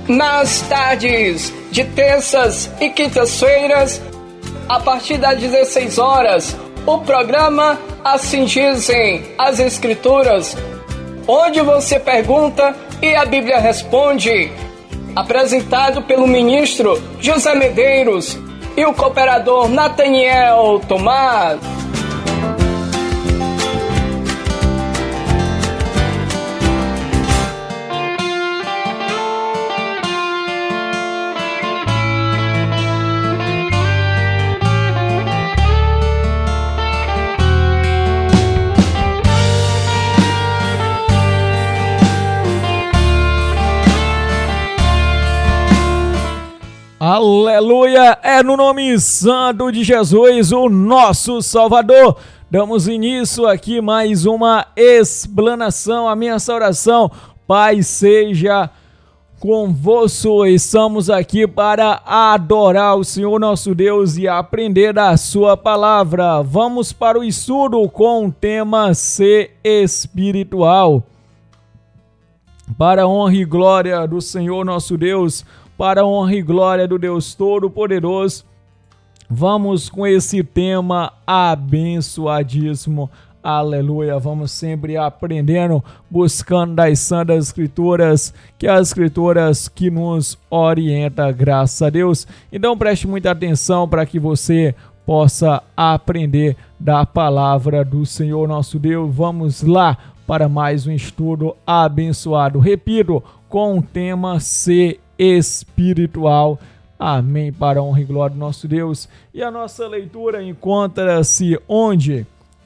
Nas tardes de terças e quintas-feiras, a partir das 16 horas, o programa Assim Dizem as Escrituras, onde você pergunta e a Bíblia responde, apresentado pelo ministro José Medeiros e o cooperador Nathaniel Tomás. Aleluia! É no nome santo de Jesus, o nosso Salvador. Damos início aqui mais uma explanação, a minha oração. Pai, seja convosco. Estamos aqui para adorar o Senhor nosso Deus e aprender da sua palavra. Vamos para o estudo com o tema Ser Espiritual. Para a honra e glória do Senhor nosso Deus, para a honra e glória do Deus Todo-Poderoso, vamos com esse tema abençoadíssimo. Aleluia! Vamos sempre aprendendo, buscando das Santas Escrituras, que as Escrituras que nos orientam, graças a Deus. Então preste muita atenção para que você possa aprender da palavra do Senhor nosso Deus. Vamos lá para mais um estudo abençoado. Repito, com o tema Ser Espiritual. Amém, para a honra e glória do nosso Deus. E a nossa leitura encontra-se onde?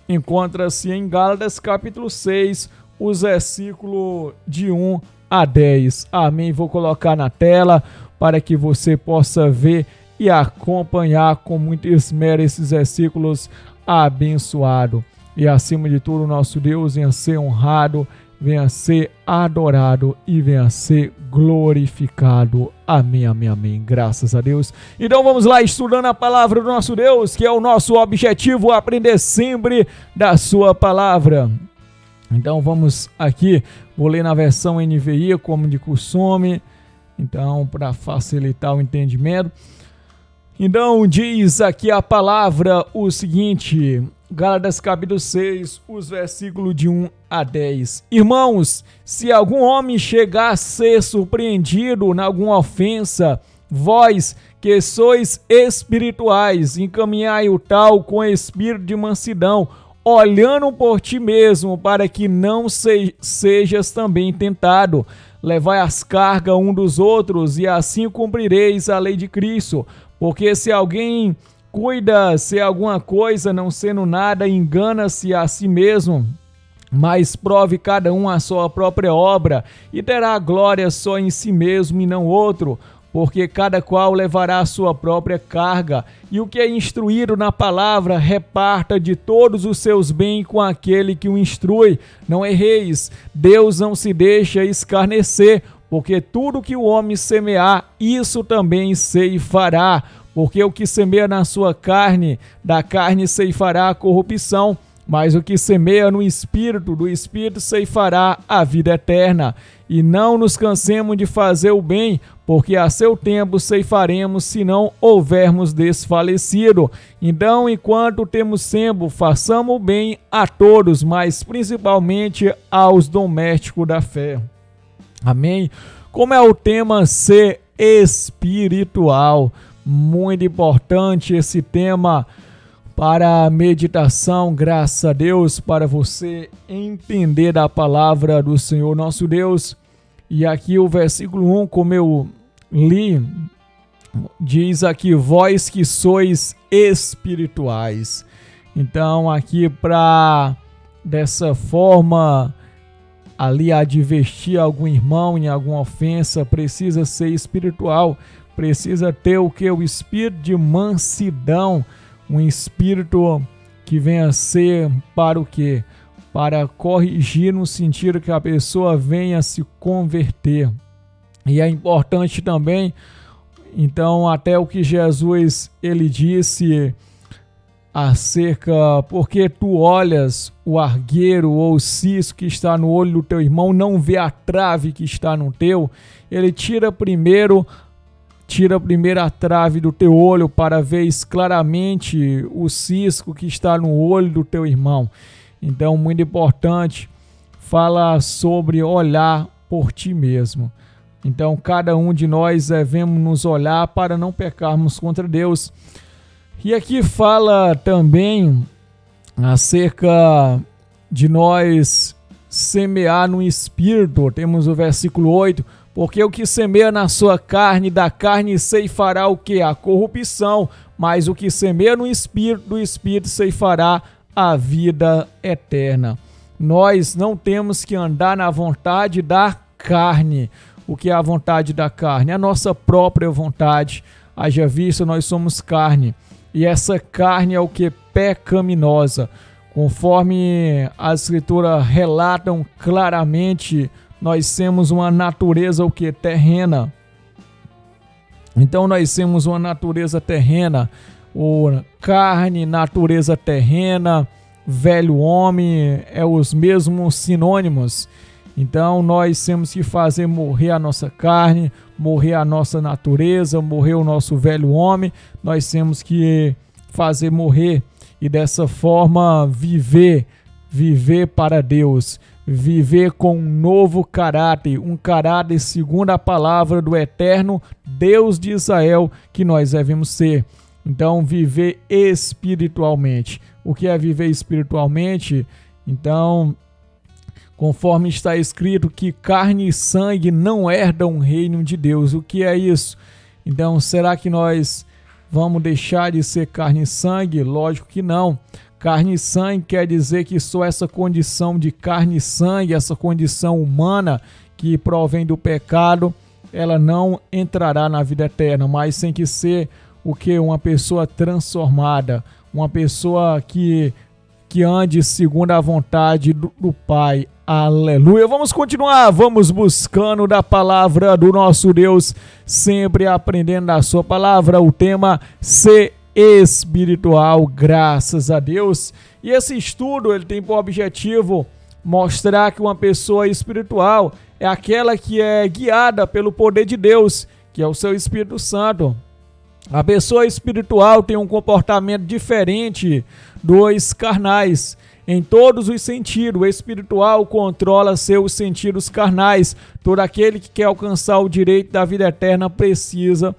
Encontra-se em Gálatas capítulo 6, os versículos de 1 a 10. Amém, vou colocar na tela para que você possa ver e acompanhar com muito esmero esses versículos abençoados. E acima de tudo, nosso Deus venha ser honrado, venha ser adorado e venha ser glorificado. Amém, amém, amém. Graças a Deus. Então vamos lá, estudando a palavra do nosso Deus, que é o nosso objetivo, aprender sempre da sua palavra. Então vamos aqui, vou ler na versão NVI, como de costume, então para facilitar o entendimento. Então diz aqui a palavra o seguinte, Gálatas capítulo 6, os versículos de 1 a 10. Irmãos, se algum homem chegar a ser surpreendido em alguma ofensa, vós que sois espirituais, encaminhai o tal com espírito de mansidão, olhando por ti mesmo, para que não sejas também tentado. Levai as cargas um dos outros, e assim cumprireis a lei de Cristo. Porque se alguém cuida-se alguma coisa, não sendo nada, engana-se a si mesmo, mas prove cada um a sua própria obra, e terá glória só em si mesmo e não outro, porque cada qual levará a sua própria carga. E o que é instruído na palavra, reparta de todos os seus bens com aquele que o instrui. Não erreis, Deus não se deixa escarnecer, porque tudo que o homem semear, isso também ceifará. Porque o que semeia na sua carne, da carne ceifará a corrupção, mas o que semeia no Espírito, do Espírito ceifará a vida eterna. E não nos cansemos de fazer o bem, porque a seu tempo ceifaremos, se não houvermos desfalecido. Então, enquanto temos tempo, façamos o bem a todos, mas principalmente aos domésticos da fé. Amém? Como é o tema ser espiritual? Muito importante esse tema para a meditação, graças a Deus, para você entender a palavra do Senhor nosso Deus. E aqui o versículo 1, como eu li, diz aqui, vós que sois espirituais. Então aqui para, dessa forma, ali advertir algum irmão em alguma ofensa, precisa ser espiritual. Precisa ter o que? O espírito de mansidão, um espírito que venha a ser para o quê? Para corrigir no sentido que a pessoa venha a se converter. E é importante também, então, até o que Jesus ele disse porque tu olhas o argueiro ou o cisco que está no olho do teu irmão, não vê a trave que está no teu. Ele tira primeiro a trave do teu olho para ver claramente o cisco que está no olho do teu irmão. Então, muito importante, fala sobre olhar por ti mesmo. Então, cada um de nós devemos nos olhar para não pecarmos contra Deus. E aqui fala também acerca de nós semear no Espírito. Temos o versículo 8. Porque o que semeia na sua carne, da carne ceifará o quê? A corrupção. Mas o que semeia no Espírito, do Espírito ceifará a vida eterna. Nós não temos que andar na vontade da carne. O que é a vontade da carne? A nossa própria vontade. Haja visto, nós somos carne. E essa carne é o que? Pecaminosa. Conforme as escrituras relatam claramente, nós temos uma natureza o que? Terrena. Então nós temos uma natureza terrena. Carne, natureza terrena, velho homem, é os mesmos sinônimos. Então nós temos que fazer morrer a nossa carne, morrer a nossa natureza, morrer o nosso velho homem. Nós temos que fazer morrer e dessa forma viver para Deus, viver com um novo caráter, um caráter segundo a palavra do eterno Deus de Israel que nós devemos ser. Então, viver espiritualmente. O que é viver espiritualmente? Então, conforme está escrito que carne e sangue não herdam o reino de Deus. O que é isso? Então, será que nós vamos deixar de ser carne e sangue? Lógico que não. Carne e sangue quer dizer que só essa condição de carne e sangue, essa condição humana que provém do pecado, ela não entrará na vida eterna, mas tem que ser o que? Uma pessoa transformada, uma pessoa que ande segundo a vontade do Pai. Aleluia. Vamos continuar, vamos buscando da palavra do nosso Deus, sempre aprendendo da sua palavra. O tema ser espiritual, graças a Deus. E esse estudo ele tem por objetivo mostrar que uma pessoa espiritual é aquela que é guiada pelo poder de Deus, que é o seu Espírito Santo. A pessoa espiritual tem um comportamento diferente dos carnais. Em todos os sentidos, o espiritual controla seus sentidos carnais. Todo aquele que quer alcançar o direito da vida eterna precisa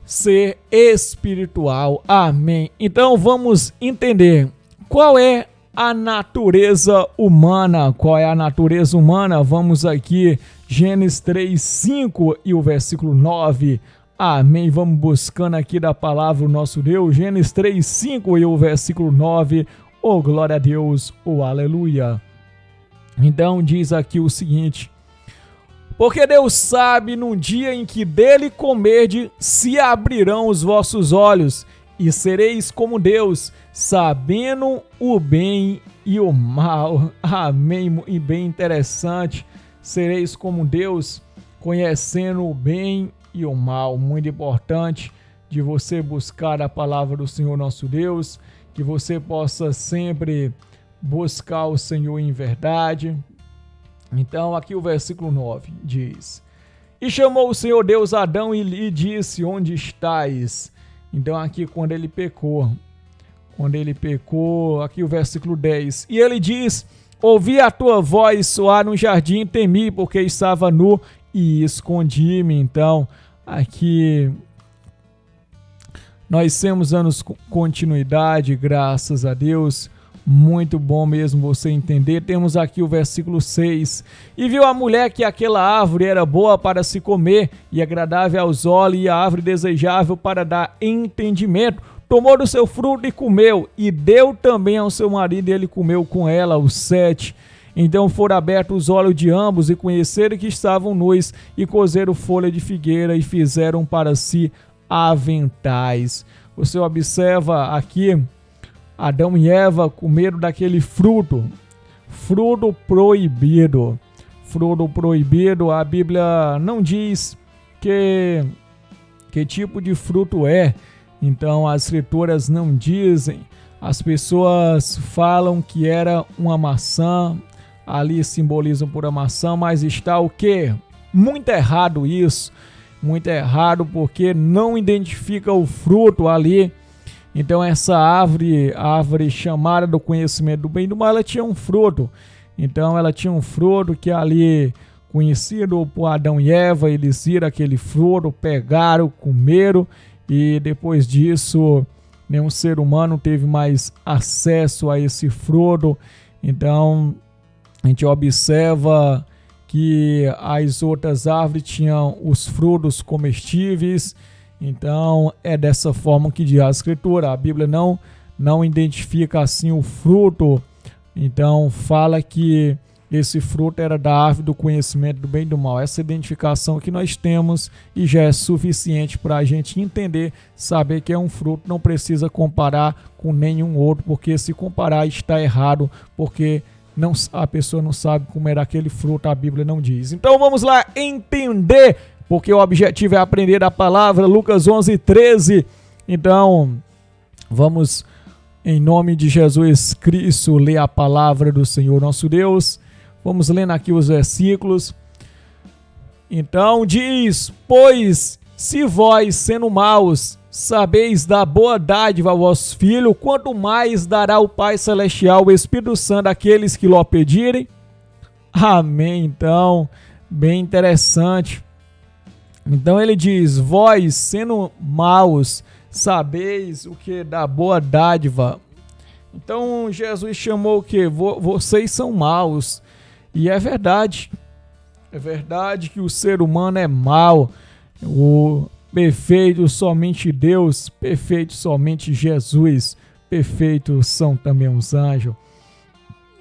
ser espiritual. Amém. Então vamos entender qual é a natureza humana. Qual é a natureza humana? Vamos aqui, Gênesis 3:5 e o versículo 9. Amém. Vamos buscando aqui da palavra o nosso Deus. Gênesis 3:5 e o versículo 9. Oh, glória a Deus. Oh, aleluia. Então diz aqui o seguinte: porque Deus sabe no dia em que dele comerdes, se abrirão os vossos olhos, e sereis como Deus, sabendo o bem e o mal. Amém. E bem interessante. Sereis como Deus, conhecendo o bem e o mal. Muito importante de você buscar a palavra do Senhor nosso Deus, que você possa sempre buscar o Senhor em verdade. Então aqui o versículo 9 diz: e chamou o Senhor Deus Adão e lhe disse, onde estás? Então aqui quando ele pecou, aqui o versículo 10, e ele diz, ouvi a tua voz soar no jardim, temi porque estava nu e escondi-me. Então aqui nós temos anos continuidade, graças a Deus. Muito bom mesmo você entender. Temos aqui o versículo 6. E viu a mulher que aquela árvore era boa para se comer e agradável aos olhos, e a árvore desejável para dar entendimento. Tomou do seu fruto e comeu, e deu também ao seu marido, e ele comeu com ela. O 7. Então foram abertos os olhos de ambos, e conheceram que estavam nus, e cozeram folha de figueira, e fizeram para si aventais. Você observa aqui, Adão e Eva comeram daquele fruto proibido. Fruto proibido, a Bíblia não diz que tipo de fruto é. Então as escrituras não dizem. As pessoas falam que era uma maçã, ali simbolizam por uma maçã, mas está o quê? Muito errado isso, muito errado, porque não identifica o fruto ali. Então essa árvore chamada do conhecimento do bem e do mal, ela tinha um fruto. Então ela tinha um fruto que ali, conhecido por Adão e Eva, eles viram aquele fruto, pegaram, comeram, e depois disso nenhum ser humano teve mais acesso a esse fruto. Então a gente observa que as outras árvores tinham os frutos comestíveis. Então é dessa forma que diz a Escritura. A Bíblia não identifica assim o fruto. Então fala que esse fruto era da árvore do conhecimento do bem e do mal. Essa identificação que nós temos e já é suficiente para a gente entender, saber que é um fruto. Não precisa comparar com nenhum outro, porque se comparar está errado, porque a pessoa não sabe como era aquele fruto, a Bíblia não diz. Então vamos lá entender, porque o objetivo é aprender a palavra. Lucas 11:13. Então vamos, em nome de Jesus Cristo, ler a palavra do Senhor nosso Deus. Vamos lendo aqui os versículos. Então diz: pois se vós, sendo maus, sabeis dar boa dádiva ao vosso filho, quanto mais dará o Pai Celestial o Espírito Santo àqueles que lhe pedirem. Amém. Então, bem interessante. Então ele diz: vós, sendo maus, sabeis o que dá boa dádiva. Então Jesus chamou o que? Vocês são maus. E é verdade. É verdade que o ser humano é mau. O perfeito somente Deus, perfeito somente Jesus, perfeito são também os anjos.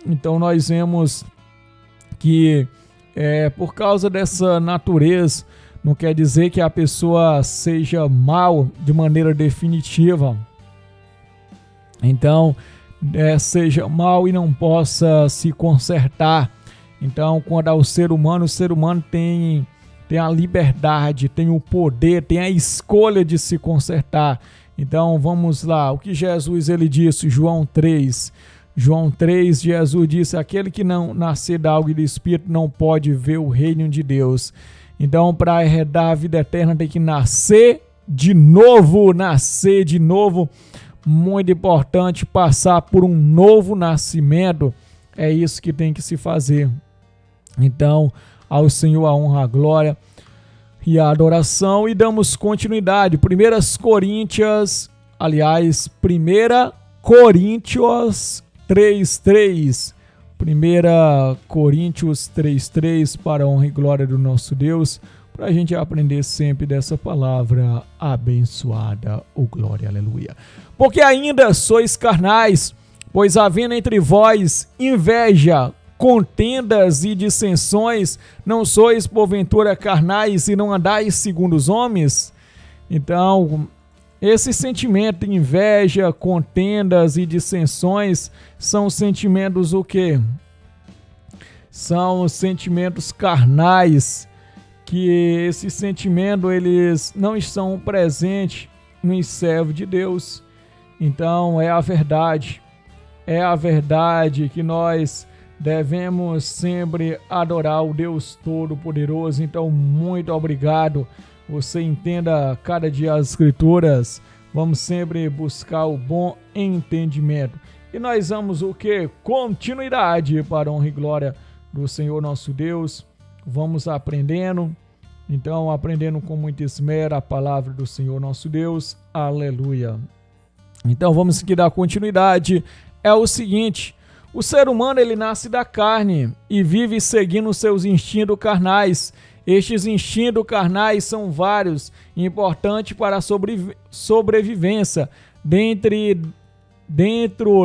Então nós vemos que por causa dessa natureza, não quer dizer que a pessoa seja mal de maneira definitiva. Então, seja mal e não possa se consertar. Então, quando ao ser humano, o ser humano tem a liberdade, tem o poder, tem a escolha de se consertar. Então vamos lá, o que Jesus ele disse, João 3, Jesus disse: aquele que não nascer da água e do Espírito não pode ver o reino de Deus. Então, para herdar a vida eterna tem que nascer de novo, muito importante, passar por um novo nascimento, é isso que tem que se fazer. Então, ao Senhor a honra, a glória e a adoração, e damos continuidade. 1 Coríntios 3:3. 1 Coríntios 3:3, para a honra e glória do nosso Deus, para a gente aprender sempre dessa palavra abençoada. Glória, aleluia. Porque ainda sois carnais, pois havendo entre vós inveja, contendas e dissensões, não sois porventura carnais e não andais segundo os homens? Então, esse sentimento de inveja, contendas e dissensões são sentimentos o quê? São sentimentos carnais, que esses sentimentos eles não estão presentes nos servos de Deus. Então é a verdade que nós devemos sempre adorar o Deus Todo-Poderoso. Então, muito obrigado. Você entenda cada dia as Escrituras. Vamos sempre buscar o bom entendimento. E nós vamos o que? Continuidade para a honra e glória do Senhor nosso Deus. Vamos aprendendo. Então, aprendendo com muito esmero a palavra do Senhor nosso Deus. Aleluia. Então, vamos aqui dar continuidade. É o seguinte: o ser humano ele nasce da carne e vive seguindo seus instintos carnais. Estes instintos carnais são vários, importantes para a sobrevivência. Dentro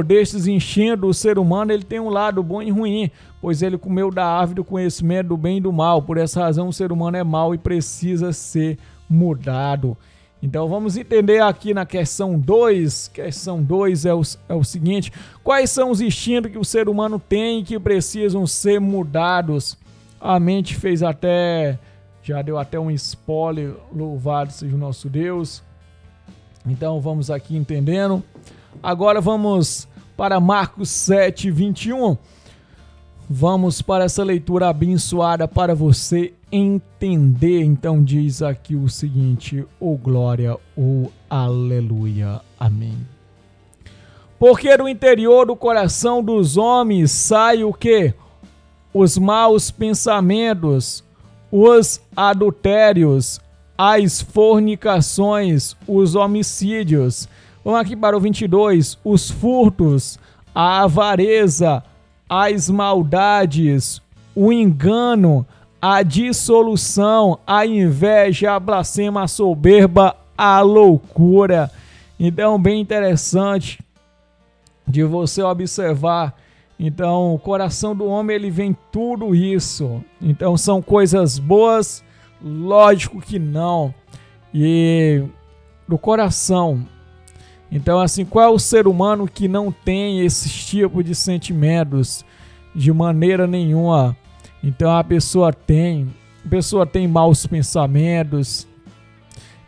destes instintos, o ser humano ele tem um lado bom e ruim, pois ele comeu da árvore do conhecimento do bem e do mal. Por essa razão, o ser humano é mau e precisa ser mudado. Então vamos entender aqui na questão 2. Questão 2 é o seguinte: quais são os instintos que o ser humano tem e que precisam ser mudados? A mente já deu até um spoiler, louvado seja o nosso Deus. Então vamos aqui entendendo. Agora vamos para Marcos 7:21. Vamos para essa leitura abençoada para você entender. Então diz aqui o seguinte: ô glória, ô aleluia, amém. Porque do interior do coração dos homens sai o quê? Os maus pensamentos, os adultérios, as fornicações, os homicídios. Vamos aqui para o 22. Os furtos, a avareza, as maldades, o engano, a dissolução, a inveja, a blasfêmia, a soberba, a loucura. Então, bem interessante de você observar. Então, o coração do homem, ele vem tudo isso. Então, são coisas boas? Lógico que não. E do coração. Então, assim, qual é o ser humano que não tem esses tipos de sentimentos de maneira nenhuma? Então, a pessoa tem maus pensamentos.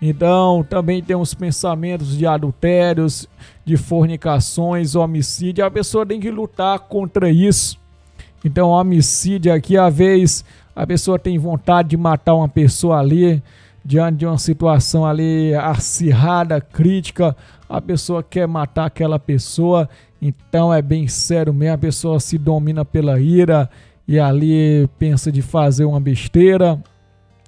Então, também tem os pensamentos de adultérios, de fornicações, homicídio. A pessoa tem que lutar contra isso. Então, homicídio aqui, às vezes, a pessoa tem vontade de matar uma pessoa ali, diante de uma situação ali acirrada, crítica, a pessoa quer matar aquela pessoa. Então, é bem sério mesmo, a pessoa se domina pela ira e ali pensa de fazer uma besteira.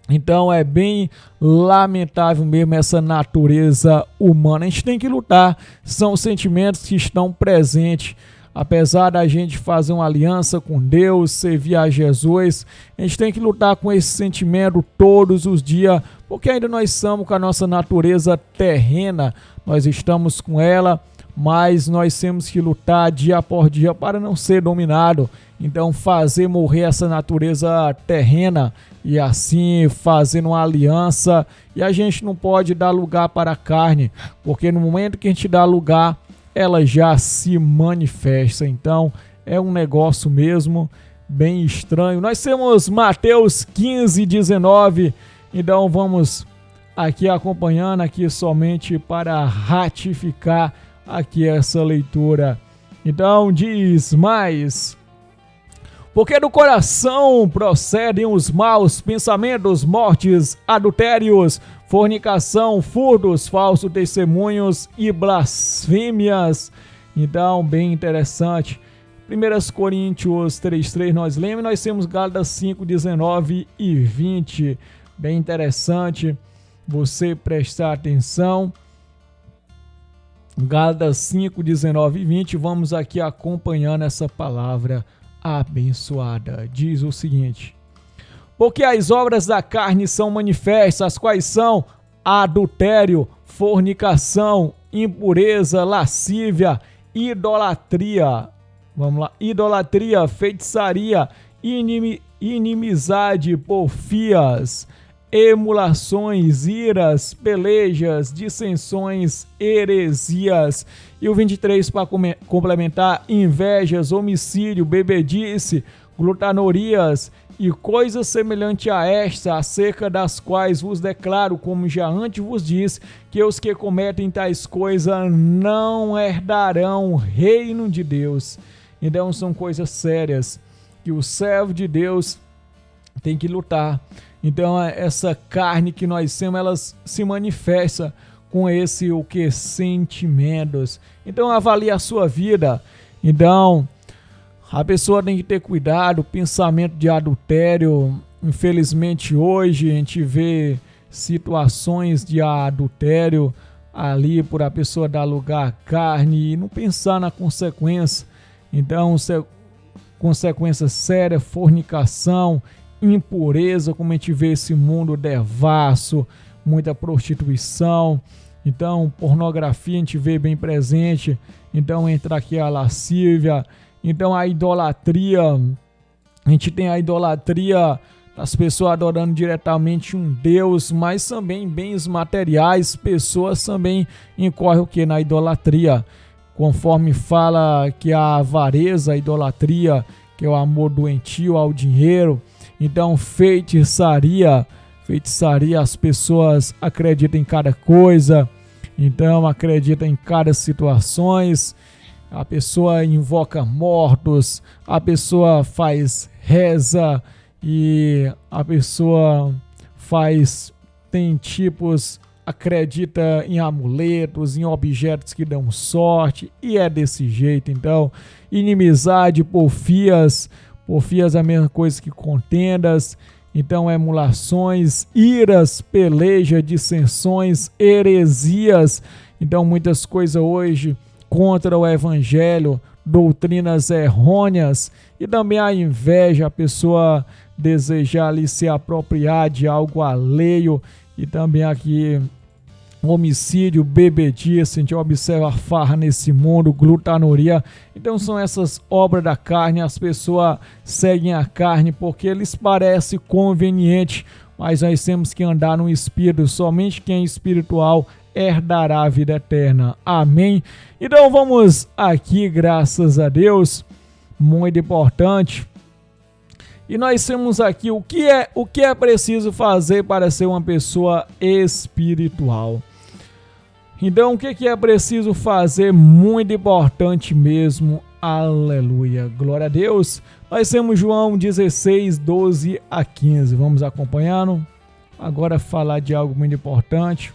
Então é bem lamentável mesmo essa natureza humana. A gente tem que lutar, são sentimentos que estão presentes. Apesar da gente fazer uma aliança com Deus, servir a Jesus, a gente tem que lutar com esse sentimento todos os dias, porque ainda nós estamos com a nossa natureza terrena, nós estamos com ela, mas nós temos que lutar dia por dia para não ser dominado. Então fazer morrer essa natureza terrena e assim fazendo uma aliança. E a gente não pode dar lugar para a carne, porque no momento que a gente dá lugar, ela já se manifesta. Então é um negócio mesmo bem estranho. Nós temos Mateus 15:19. Então vamos aqui acompanhando aqui somente para ratificar aqui essa leitura. Então diz mais: porque do coração procedem os maus pensamentos, mortes, adultérios, fornicação, furtos, falsos testemunhos e blasfêmias. Então, bem interessante. 1 Coríntios 3:3 nós lemos, nós temos Gálatas 5:19 e 20. Bem interessante você prestar atenção. Gálatas 5:19 e 20. Vamos aqui acompanhando essa palavra abençoada. Diz o seguinte: porque as obras da carne são manifestas, as quais são adultério, fornicação, impureza, lascívia, idolatria. Vamos lá: idolatria, feitiçaria, inimizade, porfias, emulações, iras, pelejas, dissensões, heresias. E o 23 para complementar: invejas, homicídio, bebedice, glutanorias e coisas semelhantes a esta, acerca das quais vos declaro, como já antes vos disse, que os que cometem tais coisas não herdarão o reino de Deus. Então são coisas sérias que o servo de Deus tem que lutar. Então essa carne que nós temos, ela se manifesta com esse sentimentos. Então avalie a sua vida. Então a pessoa tem que ter cuidado. Pensamento de adultério, infelizmente hoje a gente vê situações de adultério ali por a pessoa dar lugar à carne e não pensar na consequência. Então consequência séria: fornicação, impureza, como a gente vê esse mundo devasso, muita prostituição. Então pornografia a gente vê bem presente. Então entra aqui a lascívia. Então a idolatria, a gente tem a idolatria das pessoas adorando diretamente um Deus, mas também bens materiais. Pessoas também incorrem o que? Na idolatria, conforme fala que a avareza, a idolatria, que é o amor doentio ao dinheiro. Então feitiçaria, as pessoas acreditam em cada coisa. Então acredita em cada situações. A pessoa invoca mortos, a pessoa faz reza e a pessoa tem tipos, acredita em amuletos, em objetos que dão sorte, e é desse jeito. Então, inimizade, porfias é a mesma coisa que contendas. Então, emulações, iras, peleja, dissensões, heresias. Então, muitas coisas hoje contra o evangelho, doutrinas errôneas, e também a inveja, a pessoa desejar ali se apropriar de algo alheio, e também aqui homicídio, bebedice, a gente observa a farra nesse mundo, glutanuria. Então são essas obras da carne, as pessoas seguem a carne porque lhes parece conveniente, mas nós temos que andar no Espírito. Somente quem é espiritual herdará a vida eterna. Amém? Então vamos aqui, graças a Deus, muito importante. E nós temos aqui o que é preciso fazer para ser uma pessoa espiritual. Então o que é preciso fazer? Muito importante mesmo. Aleluia. Glória a Deus. Nós temos João 16, 12 a 15. Vamos acompanhando. Agora falar de algo muito importante.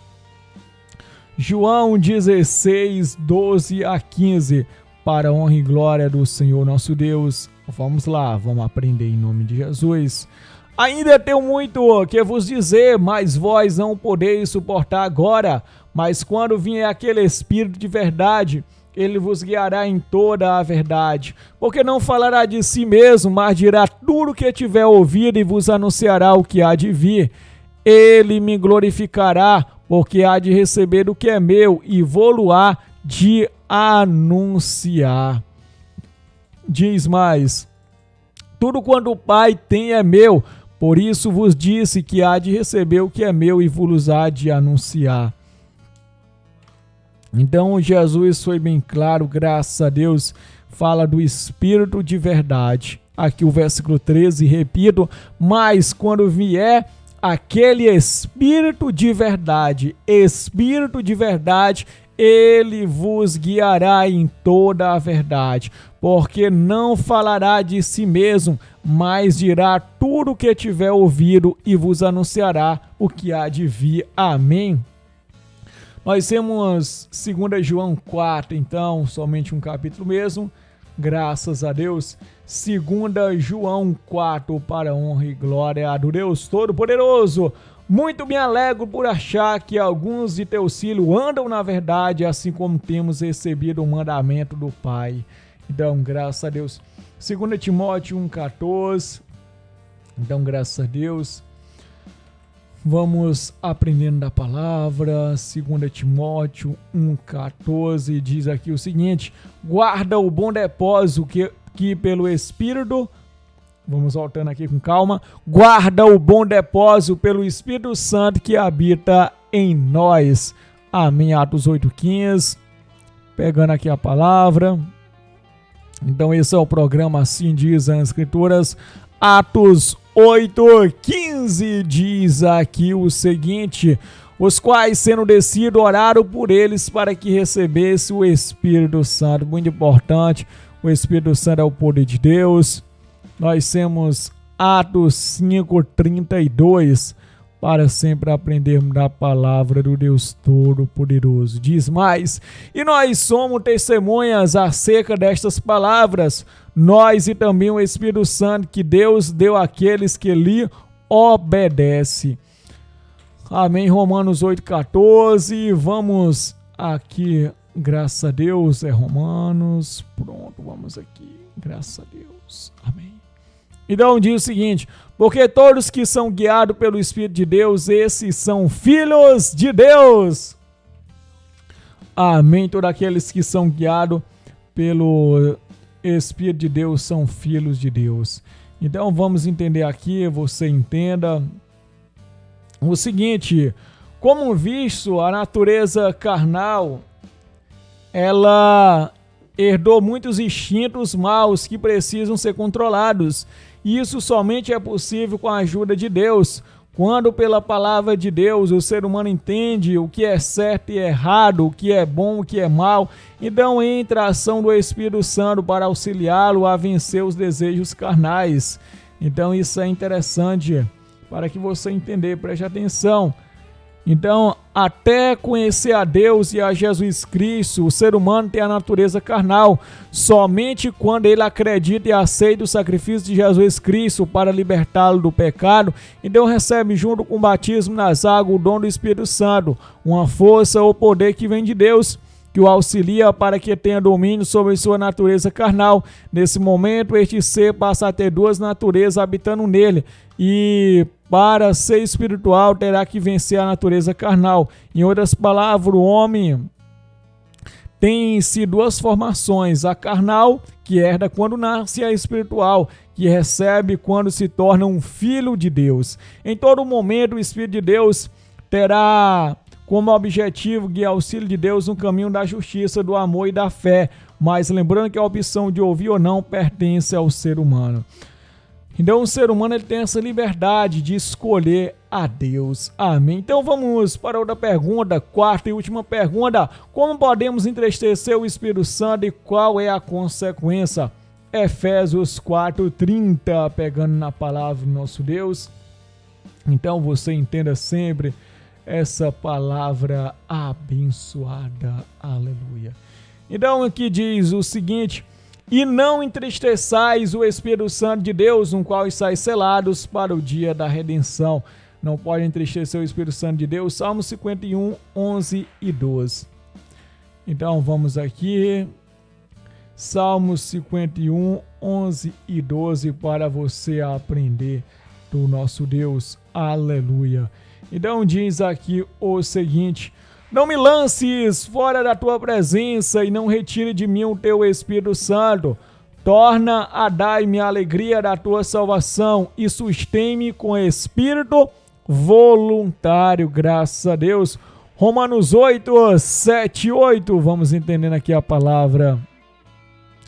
João 16, 12 a 15. Para a honra e glória do Senhor nosso Deus. Vamos lá, vamos aprender em nome de Jesus. Ainda tenho muito que vos dizer, mas vós não podeis suportar agora. Mas quando vier aquele Espírito de verdade, ele vos guiará em toda a verdade. Porque não falará de si mesmo, mas dirá tudo o que tiver ouvido e vos anunciará o que há de vir. Ele me glorificará, porque há de receber o que é meu e vou-lo-á de anunciar. Diz mais: tudo quanto o Pai tem é meu, por isso vos disse que há de receber o que é meu e vos há de anunciar. Então Jesus foi bem claro, graças a Deus, fala do Espírito de verdade. Aqui o versículo 13, repito: mas quando vier aquele Espírito de verdade, ele vos guiará em toda a verdade, porque não falará de si mesmo, mas dirá tudo o que tiver ouvido e vos anunciará o que há de vir. Amém? Nós temos 2 João 4, então, somente um capítulo mesmo, graças a Deus. 2 João 4, para a honra e glória do Deus Todo-Poderoso. Muito me alegro por achar que alguns de teus filhos andam na verdade, assim como temos recebido o mandamento do Pai. Então, graças a Deus. 2 Timóteo 1,14. Então, graças a Deus. Vamos aprendendo da palavra. 2 Timóteo 1,14 diz aqui o seguinte: guarda o bom depósito que pelo Espírito... Vamos voltando aqui com calma. Guarda o bom depósito pelo Espírito Santo que habita em nós. Amém. Atos 8,15. Pegando aqui a palavra. Então esse é o programa Assim Diz as Escrituras. Atos 8,15 diz aqui o seguinte: os quais, sendo descido, oraram por eles para que recebesse o Espírito Santo. Muito importante. O Espírito Santo é o poder de Deus. Nós temos Atos 5:32, para sempre aprendermos da palavra do Deus Todo-Poderoso. Diz mais: e nós somos testemunhas acerca destas palavras, nós e também o Espírito Santo que Deus deu àqueles que lhe obedecem. Amém. Romanos 8,14. Vamos aqui, graças a Deus, é Romanos. Pronto, vamos aqui, graças a Deus. Amém. Então diz o seguinte: porque todos que são guiados pelo Espírito de Deus, esses são filhos de Deus. Amém. Todos aqueles que são guiados pelo Espírito de Deus são filhos de Deus. Então vamos entender aqui, você entenda o seguinte: como visto, a natureza carnal, ela herdou muitos instintos maus que precisam ser controlados. E isso somente é possível com a ajuda de Deus, Quando pela palavra de Deus o ser humano entende o que é certo e errado, o que é bom, o que é mal, então entra a ação do Espírito Santo para auxiliá-lo a vencer os desejos carnais. Então isso é interessante para que você entender, preste atenção. Então, até conhecer a Deus e a Jesus Cristo, o ser humano tem a natureza carnal. Somente quando ele acredita e aceita o sacrifício de Jesus Cristo para libertá-lo do pecado, então recebe junto com o batismo nas águas o dom do Espírito Santo, uma força ou poder que vem de Deus, que o auxilia para que tenha domínio sobre sua natureza carnal. Nesse momento, este ser passa a ter duas naturezas habitando nele, e para ser espiritual terá que vencer a natureza carnal. Em outras palavras, o homem tem em si duas formações: a carnal, que herda quando nasce, e a espiritual, que recebe quando se torna um filho de Deus. Em todo momento, o Espírito de Deus terá como objetivo guiar o filho de Deus no caminho da justiça, do amor e da fé. Mas lembrando que a opção de ouvir ou não pertence ao ser humano. Então o ser humano ele tem essa liberdade de escolher a Deus. Amém. Então vamos para outra pergunta, quarta e última pergunta. Como podemos entristecer o Espírito Santo e qual é a consequência? Efésios 4:30, pegando na palavra do nosso Deus. Então você entenda sempre essa palavra abençoada. Aleluia. Então aqui diz o seguinte: e não entristeçais o Espírito Santo de Deus, no qual estáis selados para o dia da redenção. Não pode entristecer o Espírito Santo de Deus. Salmo 51, 11 e 12. Então vamos aqui. Salmo 51, 11 e 12 para você aprender do nosso Deus. Aleluia. Então diz aqui o seguinte: não me lances fora da tua presença e não retire de mim o teu Espírito Santo. Torna a dar-me a alegria da tua salvação e sustém-me com espírito voluntário. Graças a Deus. Romanos 8, 7 e 8. Vamos entendendo aqui a palavra.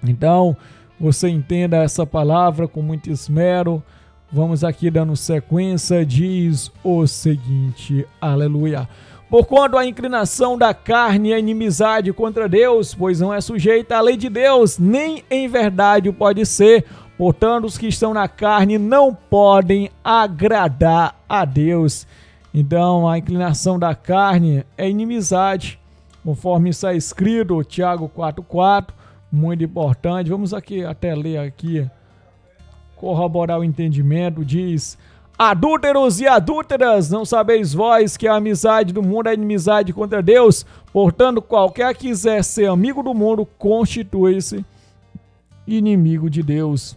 Então, você entenda essa palavra com muito esmero. Vamos aqui dando sequência. Diz o seguinte. Aleluia. Porquanto a inclinação da carne é inimizade contra Deus, pois não é sujeita à lei de Deus, nem em verdade o pode ser. Portanto, os que estão na carne não podem agradar a Deus. Então, a inclinação da carne é inimizade, conforme está escrito, Tiago 4:4, muito importante. Vamos aqui até ler aqui, corroborar o entendimento. Diz: adúlteros e adúlteras, não sabeis vós que a amizade do mundo é inimizade contra Deus? Portanto, qualquer que quiser ser amigo do mundo, constitui-se inimigo de Deus.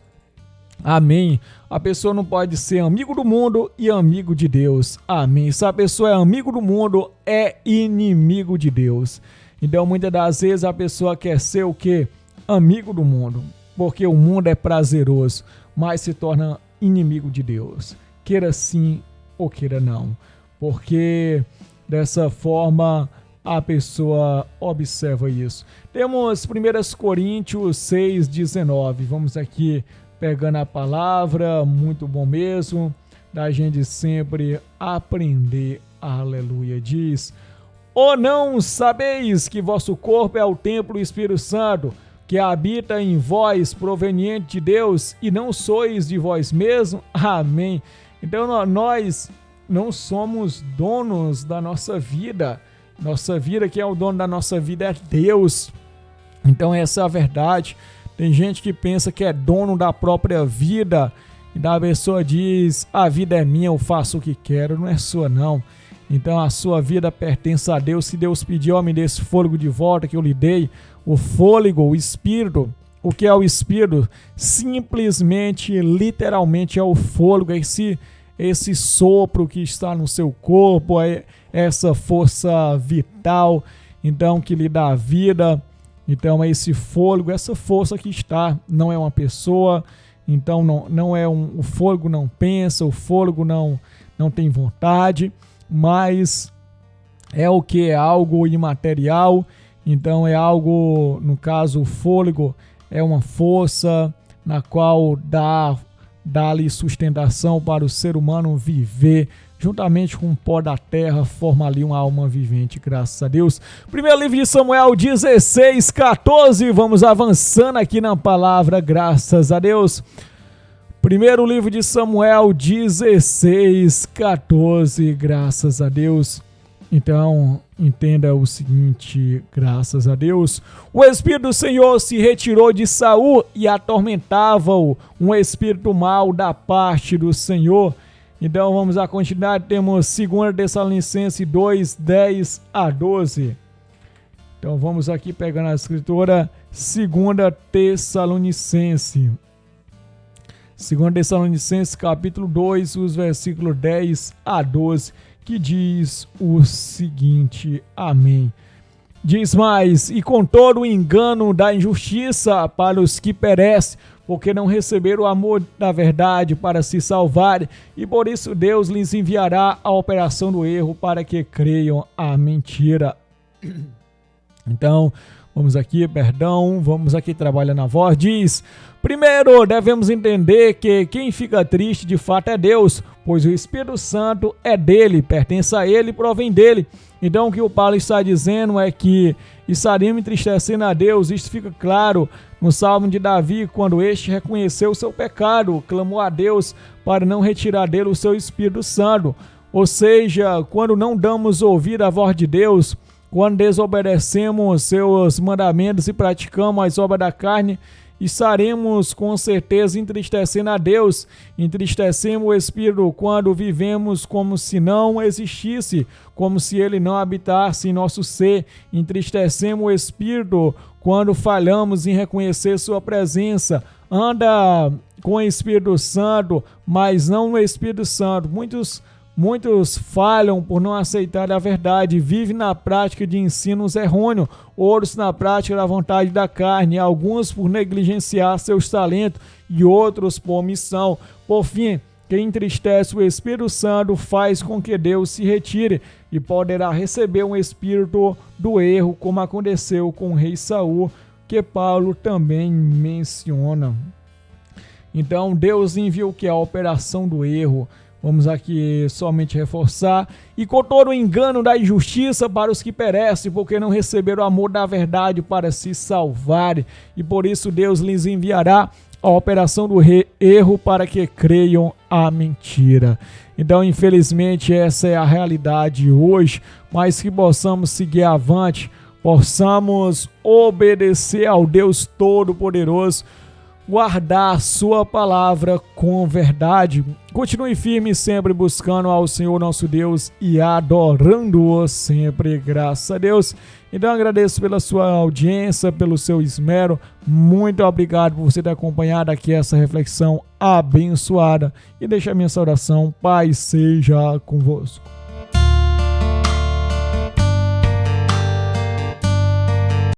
Amém. A pessoa não pode ser amigo do mundo e amigo de Deus. Amém. Se a pessoa é amigo do mundo, é inimigo de Deus. Então, muitas das vezes a pessoa quer ser o quê? Amigo do mundo, porque o mundo é prazeroso, mas se torna inimigo de Deus. Queira sim ou queira não, porque dessa forma a pessoa observa isso. Temos 1 Coríntios 6:19. Vamos aqui pegando a palavra, muito bom mesmo, da gente sempre aprender. Aleluia. Diz: ou não sabeis que vosso corpo é o templo do Espírito Santo, que habita em vós, proveniente de Deus, e não sois de vós mesmos? Amém. Então nós não somos donos da nossa vida. Nossa vida, quem é o dono da nossa vida é Deus. Então essa é a verdade. Tem gente que pensa que é dono da própria vida, e da pessoa diz: a vida é minha, eu faço o que quero. Não é sua não. Então a sua vida pertence a Deus. Se Deus pediu, me dê esse fôlego de volta que eu lhe dei. O fôlego, o espírito. O que é o espírito? Simplesmente, literalmente é o fôlego, esse sopro que está no seu corpo, essa força vital, então, que lhe dá vida. Então é esse fôlego, essa força que está, não é uma pessoa. Então não é o fôlego não pensa, o fôlego não tem vontade, mas é o que? É algo imaterial. Então é algo, no caso o fôlego é uma força na qual dá-lhe sustentação para o ser humano viver juntamente com o pó da terra, forma ali uma alma vivente, graças a Deus. Primeiro livro de Samuel 16:14, vamos avançando aqui na palavra, graças a Deus. Primeiro livro de Samuel 16:14, graças a Deus. Então, entenda o seguinte, graças a Deus. O Espírito do Senhor se retirou de Saul e atormentava-o, um espírito mau da parte do Senhor. Então, vamos à continuidade, temos 2 Tessalonicenses 2:10-12. Então, vamos aqui pegando a escritura, 2 Tessalonicenses. 2 Tessalonicenses capítulo 2, os versículos 10-12, que diz o seguinte, amém. Diz mais, e com todo o engano da injustiça para os que perecem, porque não receberam o amor da verdade para se salvarem, e por isso Deus lhes enviará a operação do erro para que creiam a mentira. Então, vamos aqui trabalhando a voz, diz... Primeiro, devemos entender que quem fica triste de fato é Deus, pois o Espírito Santo é dele, pertence a ele e provém dele. Então, o que o Paulo está dizendo é que estaremos entristecendo a Deus. Isso fica claro no Salmo de Davi, quando este reconheceu o seu pecado, clamou a Deus para não retirar dele o seu Espírito Santo. Ou seja, quando não damos ouvido à voz de Deus, quando desobedecemos seus mandamentos e praticamos as obras da carne, estaremos com certeza entristecendo a Deus, entristecemos o Espírito quando vivemos como se não existisse, como se ele não habitasse em nosso ser, entristecemos o Espírito quando falhamos em reconhecer sua presença, anda com o Espírito Santo, mas não no Espírito Santo. Muitos falham por não aceitar a verdade, vivem na prática de ensinos errôneos, outros na prática da vontade da carne, alguns por negligenciar seus talentos e outros por omissão. Por fim, quem entristece o Espírito Santo faz com que Deus se retire e poderá receber um espírito do erro, como aconteceu com o rei Saul, que Paulo também menciona. Então, Deus enviou que a operação do erro. Vamos aqui somente reforçar. E com todo o engano da injustiça para os que perecem, porque não receberam o amor da verdade para se salvarem. E por isso Deus lhes enviará a operação do erro para que creiam a mentira. Então, infelizmente, essa é a realidade hoje, mas que possamos seguir avante, possamos obedecer ao Deus Todo-Poderoso, guardar sua palavra com verdade. Continue firme sempre buscando ao Senhor nosso Deus e adorando-o sempre, graças a Deus. Então agradeço pela sua audiência, pelo seu esmero. Muito obrigado por você ter acompanhado aqui essa reflexão abençoada. E deixa a minha saudação, Pai seja convosco.